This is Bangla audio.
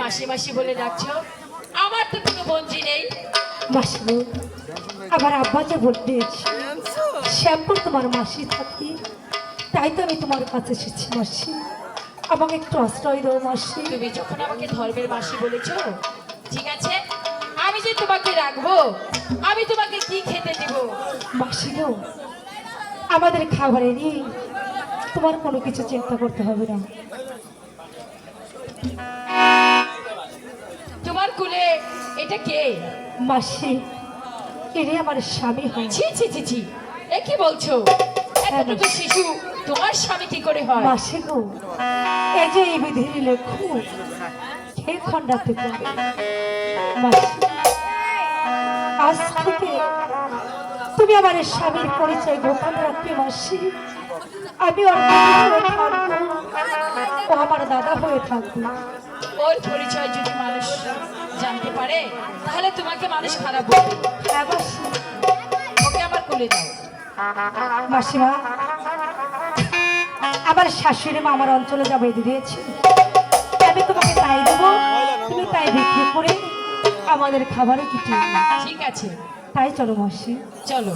মাসি মাসি বলে ডাকছো? আমার তো কোনো বঞ্জি নেই। মাসি আমার আব্বা যে বলতেছি শ্যামপুর তোমার মাসি থাকি, তাই তো আমি তোমার কাছে এসেছি মাসি। আমাকে একটু আশ্রয় দাও মাসি। তুমি যখন আমাকে ধর্মের মাসি বলেছো, ঠিক আছে, আমি যে তোমাকে রাখবো, আমি তোমাকে কি খেতে দেব? মাসি গো, আমাদের খাবারে নিয়ে তোমার কোনো কিছু চিন্তা করতে হবে না। তোমার কুলে এটা কে? মাসি, এরে আমার স্বামী হয়। ছি ছি ছি ছি, এ কি বলছো? এতটুকু শিশু তোমার স্বামী কি করে হয়? মাসি গো, এই যে এই বিধির লেখু কে খণ্ডাতে পারে? মাসি, আজ থেকে তুমি আমার স্বামীর পরিচয় গোপন রাখবে মাসি। আমি ওর দিদি হয়ে থাকবো, ও আমার দাদা হয়ে থাকবে। ওর পরিচয় যদি মানুষ জানতে পারে, তাহলে তোমাকে মানুষ খারাপ বলবে। হ্যাঁ মাসি। ওকে আমার কোলে দাও। মাসিমা, আমার শাশুড়ি মা আমার অঞ্চলে যাবে দিয়েছে, আমি তোমাকে তাই দেবো, তুমি তাই বিক্রি করে আমাদের খাবারে কিছু। ঠিক আছে, তাই চলো মাসি। চলো।